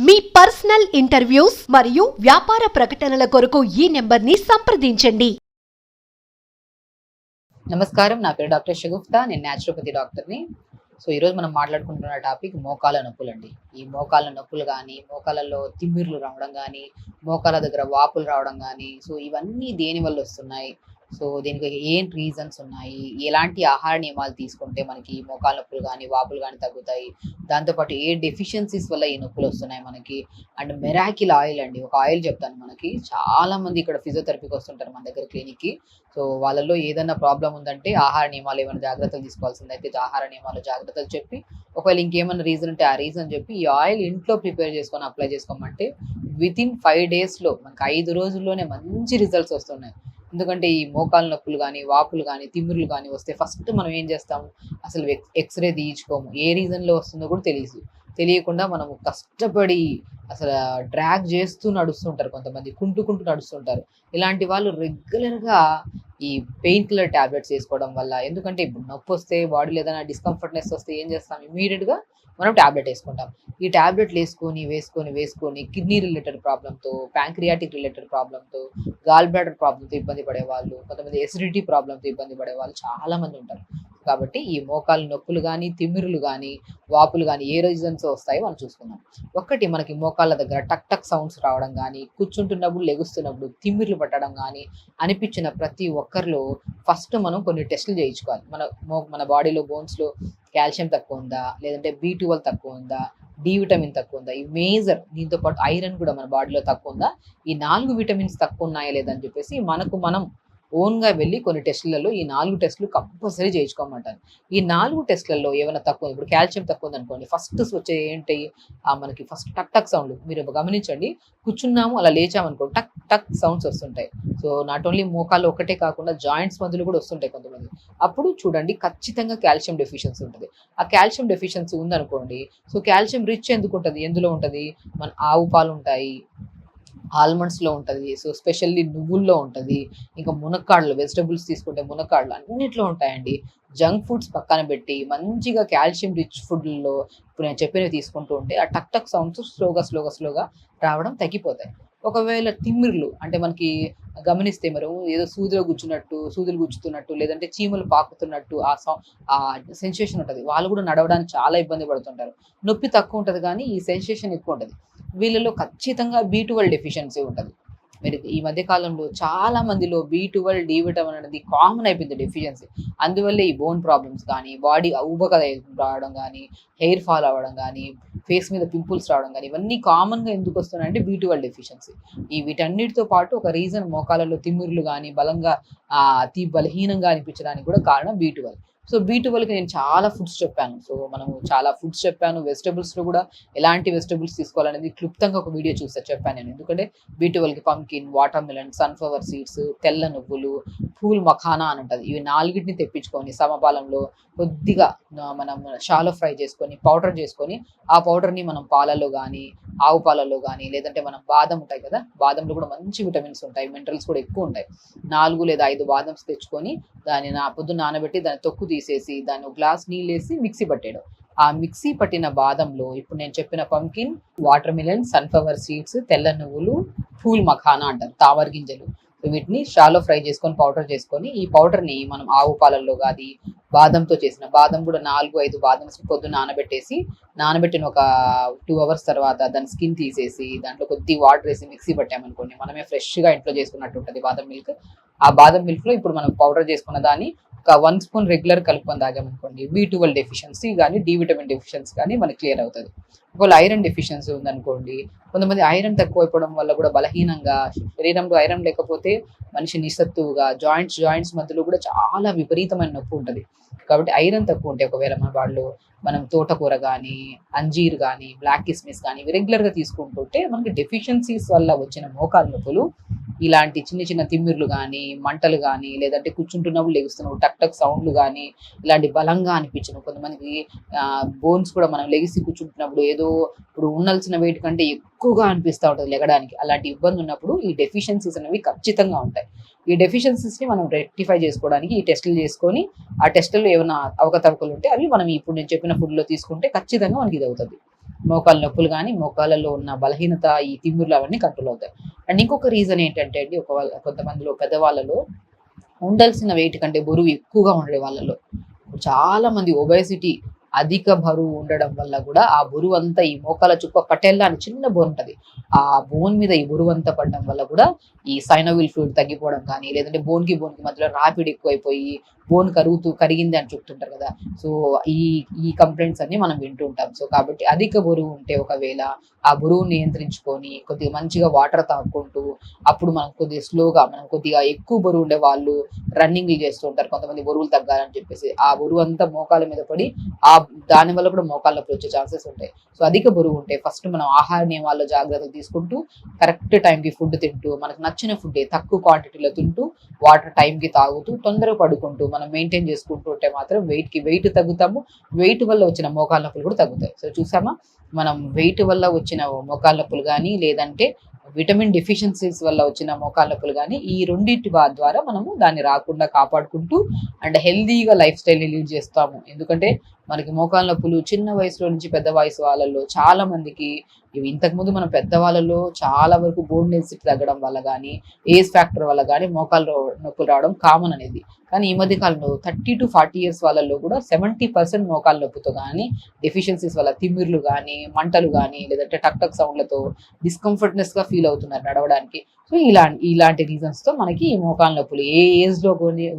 మీ personal interviews మరియు వ్యాపార ప్రకటనల కొరకు ఈ నెంబర్ని సంప్రదించండి. నమస్కారం, నా పేరు డాక్టర్ షగుఫ్తా. నేను న్యాచురోపతి డాక్టర్ని. ఈరోజు మనం మాట్లాడుకుంటున్న టాపిక్ మోకాల నొప్పులు అండి. ఈ మోకాల నొప్పులు కానీ, మోకాలలో తిమ్మిర్లు రావడం కానీ, మోకాల దగ్గర వాపులు రావడం కానీ, ఇవన్నీ దేని వల్ల వస్తున్నాయి? దీనికి ఏం రీజన్స్ ఉన్నాయి? ఎలాంటి ఆహార నియమాలు తీసుకుంటే మనకి మోకాల నొప్పులు కానీ, వాపులు కానీ తగ్గుతాయి? దాంతోపాటు ఏ డెఫిషియన్సీస్ వల్ల ఈ నొప్పులు వస్తున్నాయి మనకి? అండ్ మెరాకిల్ ఆయిల్ అండి, ఒక ఆయిల్ చెప్తాను. మనకి చాలా మంది ఇక్కడ ఫిజియోథెరపీకి వస్తుంటారు మన దగ్గర క్లినిక్కి. వాళ్ళలో ఏదైనా ప్రాబ్లం ఉందంటే ఆహార నియమాలు ఏమైనా జాగ్రత్తలు తీసుకోవాల్సింది అయితే ఆహార నియమాలు జాగ్రత్తలు చెప్పి, ఒకవేళ ఇంకేమైనా రీజన్ ఉంటే ఆ రీజన్ చెప్పి ఈ ఆయిల్ ఇంట్లో ప్రిపేర్ చేసుకొని అప్లై చేసుకోమంటే వితిన్ 5 daysలో మనకి 5 రోజుల్లోనే మంచి రిజల్ట్స్ వస్తున్నాయి. ఎందుకంటే ఈ మోకాల నొప్పులు కానీ, వాపులు కానీ, తిమ్మిర్లు కానీ వస్తే ఫస్ట్ మనం ఏం చేస్తాము? అసలు ఎక్స్రే తీయించుకోము. ఏ రీజన్లో వస్తుందో కూడా తెలియకుండా మనము కష్టపడి అసలు డ్రాగ్ చేస్తూ నడుస్తుంటారు. కొంతమంది కుంటూ నడుస్తుంటారు. ఇలాంటి వాళ్ళు రెగ్యులర్గా ఈ పెయిన్ కిల్లర్ ట్యాబ్లెట్స్ వేసుకోవడం వల్ల, ఎందుకంటే ఇప్పుడు నొప్పి వస్తే బాడీలో ఏదైనా డిస్కంఫర్ట్నెస్ వస్తే ఏం చేస్తాం? ఇమీడియట్గా మనం ట్యాబ్లెట్ వేసుకుంటాం. ఈ ట్యాబ్లెట్లు వేసుకొని కిడ్నీ రిలేటెడ్ ప్రాబ్లంతో, ప్యాంక్రియాటిక్ రిలేటెడ్ ప్రాబ్లంతో, గాల్ బ్లాడర్ ప్రాబ్లంతో ఇబ్బంది పడేవాళ్ళు, కొంతమంది ఎసిడిటీ ప్రాబ్లంతో ఇబ్బంది పడేవాళ్ళు చాలా మంది ఉంటారు. కాబట్టి ఈ మోకాలు నొప్పులు కానీ, తిమ్మిరులు కానీ, వాపులు కానీ ఏ రీజన్స్ వస్తాయో మనం చూసుకుందాం. ఒకటి, మనకి మోకాళ్ళ దగ్గర టక్ టక్ సౌండ్స్ రావడం కానీ, కూర్చుంటున్నప్పుడు లెగుస్తున్నప్పుడు తిమ్మిర్లు పట్టడం కానీ అనిపించిన ప్రతి ఒక్కరిలో ఫస్ట్ మనం కొన్ని టెస్టులు చేయించుకోవాలి. మన బాడీలో బోన్స్లో కాల్షియం తక్కువ ఉందా, లేదంటే B12 తక్కువ ఉందా, డి విటమిన్ తక్కువ ఉందా, ఈ మేజర్. దీంతో పాటు ఐరన్ కూడా మన బాడీలో తక్కువ ఉందా, ఈ 4 విటమిన్స్ తక్కువ ఉన్నాయా లేదని చెప్పేసి మనం ఓన్గా వెళ్ళి కొన్ని టెస్టులలో ఈ 4 టెస్టులు కంపల్సరీ చేయించుకోమంటాను. ఈ 4 టెస్టులలో ఏమైనా తక్కువ, ఇప్పుడు కాల్షియం తక్కువ ఉందనుకోండి, ఫస్ట్ వచ్చే ఏంటి? మనకి ఫస్ట్ టక్ టక్ సౌండ్. మీరు గమనించండి, కూర్చున్నాము అలా లేచామనుకోండి, టక్ టక్ సౌండ్స్ వస్తుంటాయి. నాట్ ఓన్లీ మోకాళ్ళు ఒకటే కాకుండా జాయింట్స్ మధ్యలో కూడా వస్తుంటాయి కొంతమంది. అప్పుడు చూడండి, ఖచ్చితంగా కాల్షియం డెఫిషియన్సీ ఉంటుంది. ఆ కాల్షియం డెఫిషియన్సీ ఉందనుకోండి, కాల్షియం రిచ్ ఎందుకు ఉంటుంది? ఎందులో ఉంటుంది? మన ఆవు పాలు ఉంటాయి, ఆల్మండ్స్లో ఉంటుంది, స్పెషల్లీ నువ్వుల్లో ఉంటుంది, ఇంకా మునక్కాడలు, వెజిటబుల్స్ తీసుకుంటే మునక్కాడలు అన్నిట్లో ఉంటాయండి. జంక్ ఫుడ్స్ పక్కన పెట్టి మంచిగా కాల్షియం రిచ్ ఫుడ్లలో ఇప్పుడు నేను చెప్పినవి తీసుకుంటూ ఉంటే ఆ టక్ టక్ సౌండ్స్ స్లోగా రావడం తగ్గిపోతాయి. ఒకవేళ తిమ్మిర్లు అంటే మనకి గమనిస్తే మరి ఏదో సూదులు గుచ్చుతున్నట్టు, లేదంటే చీమలు పాకుతున్నట్టు ఆ సెన్సేషన్ ఉంటుంది. వాళ్ళు కూడా నడవడానికి చాలా ఇబ్బంది పడుతుంటారు. నొప్పి తక్కువ ఉంటుంది కానీ ఈ సెన్సేషన్ ఎక్కువ ఉంటుంది. వీళ్ళలో ఖచ్చితంగా B12 డెఫిషియన్సీ ఉంటుంది. మీరు ఈ మధ్య కాలంలో చాలా మందిలో B12, డి విటమిన్ అనేది కామన్ అయిపోయింది డెఫిషియన్సీ. అందువల్లే ఈ బోన్ ప్రాబ్లమ్స్ కానీ, బాడీ ఊబక రావడం కానీ, హెయిర్ ఫాల్ అవ్వడం కానీ, ఫేస్ మీద పింపుల్స్ రావడం కానీ, ఇవన్నీ కామన్గా ఎందుకు వస్తున్నాయంటే B12 డెఫిషియన్సీ. వీటన్నిటితో పాటు ఒక రీజన్ మోకాలలో తిమ్మిర్లు కానీ, బలంగా అతి బలహీనంగా అనిపించడానికి కూడా కారణం B12. B12కి నేను చాలా ఫుడ్స్ చెప్పాను. మనము చాలా ఫుడ్స్ చెప్పాను. వెజిటబుల్స్లో కూడా ఎలాంటి వెజిటబుల్స్ తీసుకోవాలనేది క్లుప్తంగా ఒక వీడియో చెప్పాను నేను. ఎందుకంటే B12కి pumpkin, watermelon, sunflower seeds, తెల్ల నువ్వులు, పూల్ మఖానా అని ఉంటుంది. ఇవి 4టిని తెప్పించుకొని సమపాలంలో కొద్దిగా మనం షాలో ఫ్రై చేసుకొని పౌడర్ చేసుకొని, ఆ పౌడర్ని మనం పాలలో కానీ, ఆవు పాలలో కానీ, లేదంటే మనం బాదం ఉంటాయి కదా, బాదంలో కూడా మంచి విటమిన్స్ ఉంటాయి, మినరల్స్ కూడా ఎక్కువ ఉంటాయి. 4 లేదా 5 బాదమ్స్ తెచ్చుకొని దాన్ని పొద్దున్న నానబెట్టి దాన్ని తొక్కు తీసేసి దాన్ని ఒక గ్లాస్ నీళ్ళు వేసి మిక్సీ పట్టేయడం. ఆ మిక్సీ పట్టిన బాదంలో ఇప్పుడు నేను చెప్పిన pumpkin, watermelon, sunflower seeds, తెల్ల నువ్వులు, పూల్ మఖానా అంటారు, తావర్ గింజలు, వీటిని షాలో ఫ్రై చేసుకొని పౌడర్ చేసుకొని, ఈ పౌడర్ని మనం ఆవు పాలల్లో కానీ, బాదంతో చేసిన బాదం కూడా 4-5 బాదమ్స్ పొద్దున్న నానబెట్టిన ఒక 2 hours తర్వాత దాని స్కిన్ తీసేసి దాంట్లో కొద్ది వాటర్ వేసి మిక్సీ పట్టామనుకోండి, మనమే ఫ్రెష్గా ఇంట్లో చేసుకున్నట్టు ఉంటుంది బాదం మిల్క్. ఆ బాదం మిల్క్లో ఇప్పుడు మనం పౌడర్ చేసుకున్న దాన్ని ఒక 1 స్పూన్ రెగ్యులర్ కలుపుకొని తాగామనుకోండి, B12 డెఫిషియన్సీ కానీ, డి విటమిన్ డెఫిషియన్సీ కానీ మనకి క్లియర్ అవుతుంది. ఒకవేళ ఐరన్ డెఫిషియన్సీ ఉందనుకోండి, కొంతమంది ఐరన్ తక్కువ అయిపోవడం వల్ల కూడా బలహీనంగా, శరీరంలో ఐరన్ లేకపోతే మనిషి నిస్సత్తువుగా, జాయింట్స్ మధ్యలో కూడా చాలా విపరీతమైన నొప్పి ఉంటుంది. కాబట్టి ఐరన్ తక్కువ ఉంటే ఒకవేళ మన వాళ్ళు మనం తోటకూర కానీ, అంజీర్ కానీ, బ్లాక్ కిస్మిస్ కానీ ఇవి రెగ్యులర్గా తీసుకుంటుంటే మనకి డెఫిషియన్సీస్ వల్ల వచ్చిన మోకాలు నొప్పులు, ఇలాంటి చిన్న తిమ్మిర్లు కానీ, మంటలు కానీ, లేదంటే కూర్చుంటున్నప్పుడు లెగుస్తున్నప్పుడు టక్ టక్ సౌండ్లు కానీ, ఇలాంటి బలంగా అనిపించిన కొంతమందికి బోన్స్ కూడా మనం లెగిసి కూర్చుంటున్నప్పుడు ఏదో ఇప్పుడు ఉండాల్సిన వెయిట్ కంటే ఎక్కువగా అనిపిస్తూ ఉంటుంది లెగడానికి. అలాంటి ఇబ్బంది ఉన్నప్పుడు ఈ డెఫిషియన్సీస్ అనేవి ఖచ్చితంగా ఉంటాయి. ఈ డెఫిషియన్సీస్ని మనం రెక్టిఫై చేసుకోవడానికి ఈ టెస్టులు చేసుకొని, ఆ టెస్టుల్లో ఏమైనా అవకతవకలు ఉంటే అవి మనం ఇప్పుడు నేను చెప్పిన ఫుడ్లో తీసుకుంటే ఖచ్చితంగా మనకి ఇది అవుతుంది. మోకాల నొప్పులు కానీ మోకాళ్ళలో ఉన్న బలహీనత, ఈ తిమ్మిర్లు అవన్నీ కంట్రోల్ అవుతాయి. అండ్ ఇంకొక రీజన్ ఏంటంటే అండి, కొంతమందిలో పెద్దవాళ్ళలో ఉండాల్సిన వెయిట్ కంటే బరువు ఎక్కువగా ఉండే వాళ్ళలో చాలా మంది ఒబేసిటీ, అధిక బరువు ఉండడం వల్ల కూడా ఆ బరువు అంతా ఈ మోకాల చుక్క పటేల్లా అని చిన్న బోన్ ఉంటది, ఆ బోన్ మీద ఈ బరువు అంతా పడడం వల్ల కూడా ఈ సైనోవిల్ ఫ్లూయిడ్ తగ్గిపోవడం కానీ, లేదంటే బోన్ కి మధ్యలో రాపిడ్ ఎక్కువైపోయి బోన్ కరిగింది అని చెప్తుంటారు కదా. సో ఈ ఈ కంప్లైంట్స్ అన్ని మనం వింటూ ఉంటాం. సో కాబట్టి అధిక బరువు ఉంటే ఒకవేళ ఆ బరువు నియంత్రించుకొని కొద్దిగా మంచిగా వాటర్ తాగుకుంటూ, అప్పుడు మనం కొద్దిగా స్లోగా, మనం కొద్దిగా ఎక్కువ బరువు ఉండే వాళ్ళు రన్నింగ్ చేస్తూ ఉంటారు కొంతమంది బరువులు తగ్గాలని చెప్పేసి. ఆ బరువు అంతా మోకాల మీద పడి దాని వల్ల కూడా మోకాళ్ళ నొప్పి వచ్చే ఛాన్సెస్ ఉంటాయి. సో అధిక బరువు ఉంటే ఫస్ట్ మనం ఆహార నియమాల్లో జాగ్రత్తలు తీసుకుంటూ, కరెక్ట్ టైంకి ఫుడ్ తింటూ, మనకు నచ్చిన ఫుడ్ తక్కువ క్వాంటిటీలో తింటూ, వాటర్ టైంకి తాగుతూ, తొందరగా పడుకుంటూ మనం మెయింటైన్ చేసుకుంటూ ఉంటే మాత్రం వెయిట్ తగ్గుతాము. వెయిట్ వల్ల వచ్చిన మోకాళ్ళ నొప్పులు కూడా తగ్గుతాయి. సో చూసామా, మనం వెయిట్ వల్ల వచ్చిన మోకాళ్ళ నొప్పులు కానీ, లేదంటే విటమిన్ డెఫిషియన్సీస్ వల్ల వచ్చిన మోకాళ్ళ నొప్పులు కానీ, ఈ రెండింటి ద్వారా మనము దాన్ని రాకుండా కాపాడుకుంటూ అండ్ హెల్దీగా లైఫ్ స్టైల్ని లీడ్ చేస్తాము. ఎందుకంటే మనకి మోకాళ్ళ నొప్పులు చిన్న వయసులో నుంచి పెద్ద వయసు వాళ్ళల్లో చాలా మందికి ఇవి ఇంతకుముందు మనం పెద్దవాళ్ళలో చాలా వరకు బోన్ డెన్సిటీ తగ్గడం వల్ల కానీ, ఏజ్ ఫ్యాక్టర్ వల్ల కానీ మోకాళ్ళ నొప్పులు రావడం కామన్ అనేది. కానీ ఈ మధ్య కాలంలో 30 to 40 years వాళ్ళల్లో కూడా 70% మోకాళ్ళ నొప్పితో కానీ, డెఫిషియన్సీస్ వల్ల తిమ్మిర్లు కానీ, మంటలు కానీ, లేదంటే టక్ సౌండ్లతో డిస్కంఫర్ట్నెస్ గా ఫీల్ అవుతున్నారు నడవడానికి. సో ఇలాంటి రీజన్స్ తో మనకి ఈ మోకాళ్ళ నొప్పులు ఏ ఏజ్ లో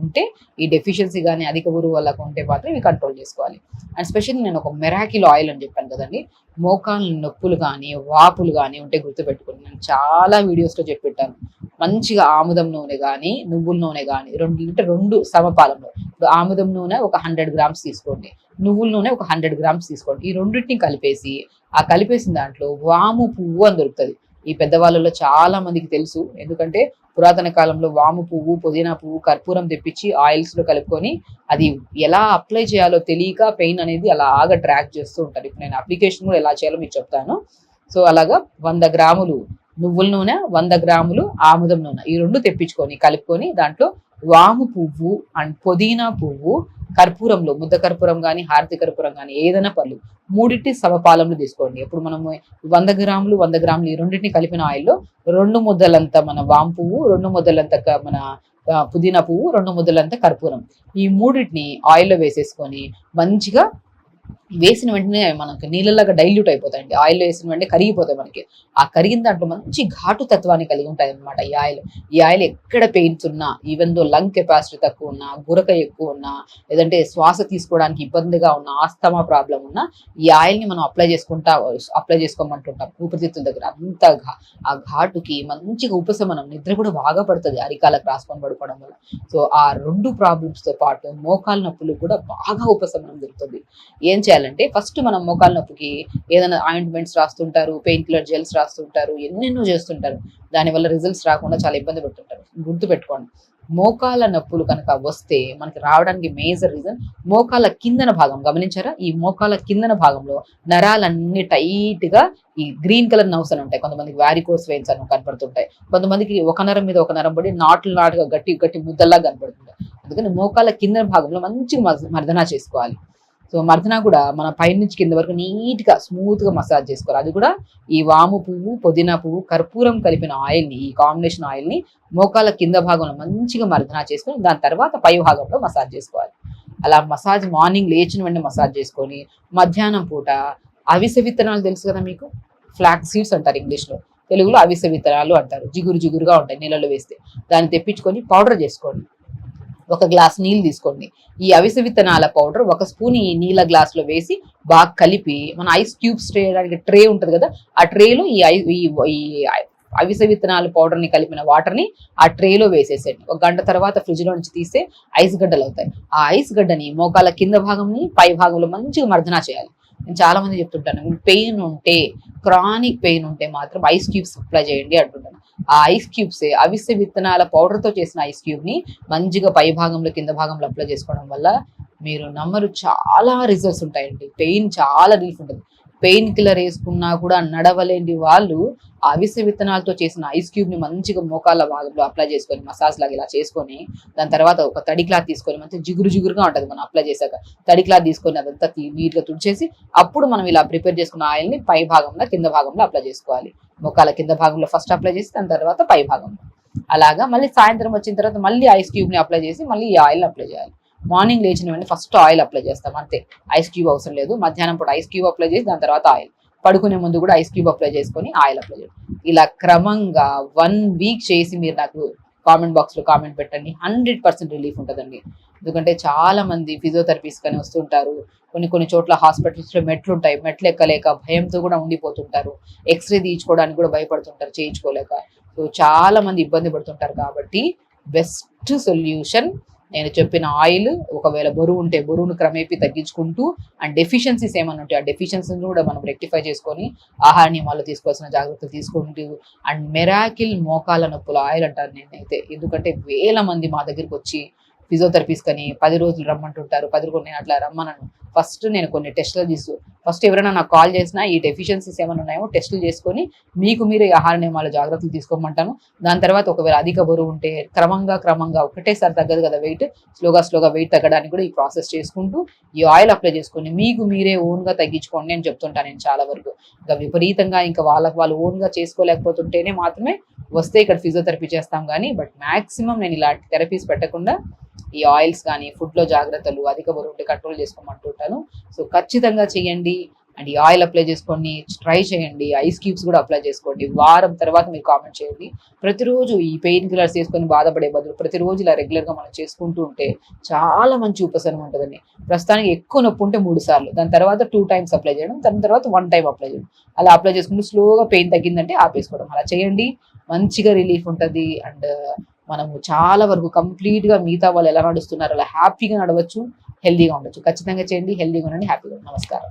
ఉంటే, ఈ డెఫిషియన్సీ కానీ అధిక బరువు వల్ల ఉంటే మాత్రం ఇవి కంట్రోల్ చేసుకోవాలి. అండ్ స్పెషల్లీ నేను ఒక మెరాకిల్ ఆయిల్ అని చెప్పాను కదండి, మోకాళ్ళ నొప్పులు కానీ వాపులు కానీ ఉంటే గుర్తుపెట్టుకోండి, నేను చాలా వీడియోస్లో చెప్పిట్టాను. మంచిగా ఆముదం నూనె కానీ, నువ్వుల నూనె కానీ రెండు సమపాలంలో, ఇప్పుడు ఆముదం నూనె ఒక 100 grams తీసుకోండి, నువ్వుల నూనె ఒక 100 grams తీసుకోండి. ఈ రెండింటిని కలిపేసి, ఆ కలిపేసిన దాంట్లో వాము పువ్వు అని దొరుకుతుంది. ఈ పెద్దవాళ్ళలో చాలా మందికి తెలుసు, ఎందుకంటే పురాతన కాలంలో వాము పువ్వు, పుదీనా పువ్వు, కర్పూరం తెప్పించి ఆయిల్స్ లో కలుపుకొని అది ఎలా అప్లై చేయాలో తెలియక పెయిన్ అనేది అలాగా ట్రాక్ చేస్తూ ఉంటారు. ఇప్పుడు నేను అప్లికేషన్ కూడా ఎలా చేయాలో మీకు చెప్తాను. సో అలాగా 100 grams నువ్వుల నూనె, 100 grams ఆముదం నూనె, ఈ రెండు తెప్పించుకొని కలుపుకొని దాంట్లో వాము పువ్వు అండ్ పుదీనా పువ్వు, కర్పూరంలో ముద్ద కర్పూరం కానీ, హారతి కర్పూరం కానీ, ఏదైనా పళ్ళు మూడింటి సమపాలంలో తీసుకోండి. ఇప్పుడు మనము 100 grams ఈ రెండింటిని కలిపిన ఆయిల్లో 2 ముద్దలంత మన వాము పువ్వు, 2 ముద్దలంత మన పుదీనా పువ్వు, 2 ముద్దలంత కర్పూరం, ఈ మూడింటిని ఆయిల్లో వేసేసుకొని మంచిగా వేసిన వెంటనే మనకి నీళ్ళలాగా డైల్యూట్ అయిపోతాయండి. ఆయిల్ వేసిన వెంటనే కరిగిపోతాయి. మనకి ఆ కరిగిన దాంట్లో మంచి ఘాటు తత్వాన్ని కలిగి ఉంటాయి అనమాట ఈ ఆయిల్ ఎక్కడ పెయిన్స్ ఉన్నా, ఈవెన్ దో లంగ్ కెపాసిటీ తక్కువ ఉన్నా, గురక ఎక్కువ ఉన్నా, లేదంటే శ్వాస తీసుకోవడానికి ఇబ్బందిగా ఉన్న, ఆస్తమా ప్రాబ్లం ఉన్నా, ఈ ఆయిల్ ని మనం అప్లై చేసుకోమంటుంటాం ఊపిరితిత్తుల దగ్గర. అంత ఆ ఘాటుకి మంచిగా ఉపశమనం, నిద్ర కూడా బాగా పడుతుంది అరికాలకు రాసుకొని పడుకోవడం వల్ల. సో ఆ 2 ప్రాబ్లమ్స్ తో పాటు మోకాళ్ళ నొప్పులు కూడా బాగా ఉపశమనం దొరుకుతుంది. ఏం చేయాలంటే, ఫస్ట్ మనం మోకాళ్ళ నొప్పికి ఏదైనా ఆయింట్మెంట్స్ రాస్తుంటారు, పెయిన్ కిల్లర్ జెల్స్ రాస్తుంటారు, ఎన్నెన్నో చేస్తుంటారు. దానివల్ల రిజల్ట్స్ రాకుండా చాలా ఇబ్బంది పెడుతుంటారు. గుర్తుపెట్టుకోండి, మోకాళ్ళ నొప్పులు కనుక వస్తే మనకి రావడానికి మేజర్ రీజన్ మోకాళ్ళ కిందన భాగం. గమనించారా, ఈ మోకాళ్ళ కిందన భాగంలో నరాలన్నీ టైట్ గా ఈ గ్రీన్ కలర్ నర్వ్స్ అని ఉంటాయి. కొంతమందికి వారికోస్ వెయిన్స్ అని కనపడుతుంటాయి, కొంతమందికి ఒక నరం మీద ఒక నరం పడి నాటుగా గట్టి ముద్దల్లా కనపడుతుంటాయి. అందుకని మోకాళ్ళ కిందన భాగంలో మంచిగా మర్దన చేసుకోవాలి. సో మర్దన కూడా మన పై నుంచి కింద వరకు నీట్ గా స్మూత్ గా మసాజ్ చేసుకోవాలి. అది కూడా ఈ వాము పువ్వు, పుదీనా పువ్వు, కర్పూరం కలిపిన ఆయిల్ ని, ఈ కాంబినేషన్ ఆయిల్ ని మోకాళ్ళ కింద భాగంలో మంచిగా మర్దన చేసుకొని దాని తర్వాత పై భాగంలో మసాజ్ చేసుకోవాలి. అలా మసాజ్ మార్నింగ్ లేచిన వెంటనే మసాజ్ చేసుకొని, మధ్యాహ్నం పూట అవిసె విత్తనాలు తెలుసు కదా మీకు, ఫ్లాక్స్ సీడ్స్ అంటారు ఇంగ్లీష్ లో, తెలుగులో అవిసె విత్తనాలు అంటారు. జిగురుగా ఉంటాయి, నీళ్ళలో వేస్తే. దాన్ని తెప్పించుకొని పౌడర్ చేసుకోండి. 1 గ్లాస్ నీళ్ళు తీసుకోండి. ఈ అవిసె విత్తనాల పౌడర్ 1 స్పూన్ ఈ నీళ్ళ గ్లాస్ లో వేసి బాగా కలిపి, మన ఐస్ క్యూబ్స్ చేయడానికి ట్రే ఉంటది కదా, ఆ ట్రేలో ఈ అవిసె విత్తనాల పౌడర్ ని కలిపిన వాటర్ ని ఆ ట్రేలో వేసేసేయండి. 1 గంట తర్వాత ఫ్రిడ్జ్ లో నుంచి తీస్తే ఐస్ గడ్డలు అవుతాయి. ఆ ఐస్ గడ్డని మోకాళ్ళ కింద భాగంని పై భాగంలో మంచిగా మర్దన చేయాలి. నేను చాలా మంది చెప్తుంటాను, పెయిన్ ఉంటే, క్రానిక్ పెయిన్ ఉంటే మాత్రం ఐస్ క్యూబ్స్ అప్లై చేయండి అంటుంటాను. ఆ ఐస్ క్యూబ్స్, అవిసె విత్తనాల పౌడర్ తో చేసిన ఐస్ క్యూబ్ ని మంచిగా పై భాగంలో కింద భాగంలో అప్లై చేసుకోవడం వల్ల మీరు నమ్మరు, చాలా రిజల్ట్స్ ఉంటాయండి. పెయిన్ చాలా రిలీఫ్ ఉంటుంది. పెయిన్ కిల్లర్ వేసుకున్నా కూడా నడవలేని వాళ్ళు అవిసె విత్తనాలతో చేసిన ఐస్ క్యూబ్ ని మంచిగా మోకాళ్ళ భాగంలో అప్లై చేసుకొని మసాజ్ లాగా ఇలా చేసుకొని దాని తర్వాత ఒక తడి క్లాత్ తీసుకొని మంచి జిగురుగా ఉంటది మనం అప్లై చేశాక. తడి క్లాత్ తీసుకొని అదంతా నీట్ గా తుడిచేసి అప్పుడు మనం ఇలా ప్రిపేర్ చేసుకున్న ఆయిల్ ని పై భాగంలో కింద భాగంలో అప్లై చేసుకోవాలి. మోకాళ్ళ కింద భాగంలో ఫస్ట్ అప్లై చేసి దాని తర్వాత పై భాగంలో అలాగా. మళ్ళీ సాయంత్రం వచ్చిన తర్వాత మళ్ళీ ఐస్ క్యూబ్ ని అప్లై చేసి మళ్ళీ ఈ ఆయిల్ అప్లై చేయాలి. మార్నింగ్ లేచిన వెంటనే ఫస్ట్ ఆయిల్ అప్లై చేస్తాం అంతే, ఐస్ క్యూబ్ అవసరం లేదు. మధ్యాహ్నం పూట ఐస్ క్యూబ్ అప్లై చేసి దాని తర్వాత ఆయిల్, పడుకునే ముందు కూడా ఐస్ క్యూబ్ అప్లై చేసుకొని ఆయిల్ అప్లై చేయండి. ఇలా క్రమంగా 1 వీక్ చేసి మీరు నాకు కామెంట్ బాక్స్ లో కామెంట్ పెట్టండి. 100% రిలీఫ్ ఉంటుందండి. ఎందుకంటే చాలా మంది ఫిజియోథెరపీస్ కానీ వస్తుంటారు, కొన్ని చోట్ల హాస్పిటల్స్ లో మెట్లు ఉంటాయి, మెట్లు ఎక్కలేక భయంతో కూడా ఉండిపోతుంటారు, ఎక్స్రే తీయించుకోవడానికి కూడా భయపడుతుంటారు చేయించుకోలేక. సో చాలా మంది ఇబ్బంది పడుతుంటారు. కాబట్టి బెస్ట్ సొల్యూషన్ నేను చెప్పిన ఆయిల్. ఒకవేళ బరువు ఉంటే బరువును క్రమేపీ తగ్గించుకుంటూ అండ్ డెఫిషియన్సీస్ ఏమైనా ఉంటే ఆ డెఫిషియన్సీని కూడా మనం రెక్టిఫై చేసుకొని ఆహార నియమాలు తీసుకోవాల్సిన జాగ్రత్తలు తీసుకుంటూ అండ్ మెరాకిల్ మోకాల నొప్పుల ఆయిల్ అంటారు నేనైతే. ఎందుకంటే వేల మంది మా దగ్గరికి వచ్చి ఫిజియోథెరపీస్ కానీ 10 రోజులు రమ్మంటుంటారు. 10 రోజులు నేను అట్లా రమ్మనను. ఫస్ట్ నేను కొన్ని టెస్టులు ఫస్ట్ ఎవరైనా నాకు కాల్ చేసినా ఈ డెఫిషియన్సీస్ ఏమైనా ఉన్నాయో టెస్టులు చేసుకొని మీకు మీరు ఆహార నియమాల జాగ్రత్తలు తీసుకోమంటాను. దాని తర్వాత ఒకవేళ అధిక బరువు ఉంటే క్రమంగా ఒకటేసారి తగ్గదు కదా వెయిట్, స్లోగా వెయిట్ తగ్గడానికి కూడా ఈ ప్రాసెస్ చేసుకుంటూ ఈ ఆయిల్ అప్లై చేసుకొని మీకు మీరే ఓన్గా తగ్గించుకోండి అని చెప్తుంటాను నేను చాలా వరకు. ఇంకా విపరీతంగా ఇంకా వాళ్ళు ఓన్గా చేసుకోలేకపోతుంటేనే మాత్రమే వస్తే ఇక్కడ ఫిజియోథెరపీ చేస్తాం కానీ బట్ మ్యాక్సిమం నేను ఇలాంటి థెరపీస్ పెట్టకుండా ఈ ఆయిల్స్ కానీ ఫుడ్లో జాగ్రత్తలు అధిక బరువు ఉంటే కంట్రోల్ చేసుకోమంటుంటాను. సో ఖచ్చితంగా చేయండి. అండ్ ఈ ఆయిల్ అప్లై చేసుకోండి, ట్రై చేయండి. ఐస్ క్యూబ్స్ కూడా అప్లై చేసుకోండి. వారం తర్వాత మీరు కామెంట్ చేయండి. ప్రతిరోజు ఈ పెయిన్ కిల్లర్స్ వేసుకొని బాధపడే బదులు ప్రతిరోజు ఇలా రెగ్యులర్గా మనం చేసుకుంటూ ఉంటే చాలా మంచి ఉపశమనం ఉంటుందండి. ప్రస్తుతానికి ఎక్కువ నొప్పి ఉంటే 3 సార్లు, దాని తర్వాత 2 టైమ్స్ అప్లై చేయడం, దాని తర్వాత 1 టైం అప్లై చేయడం. అలా అప్లై చేసుకుంటూ స్లోగా పెయిన్ తగ్గిందంటే ఆపేసుకోవడం. అలా చేయండి, మంచిగా రిలీఫ్ ఉంటుంది. అండ్ మనము చాలా వరకు కంప్లీట్గా మిగతా వాళ్ళు ఎలా నడుస్తున్నారు అలా హ్యాపీగా నడవచ్చు, హెల్దీగా ఉండొచ్చు. ఖచ్చితంగా చేయండి, హెల్దీగా ఉండండి, హ్యాపీగా. నమస్కారం.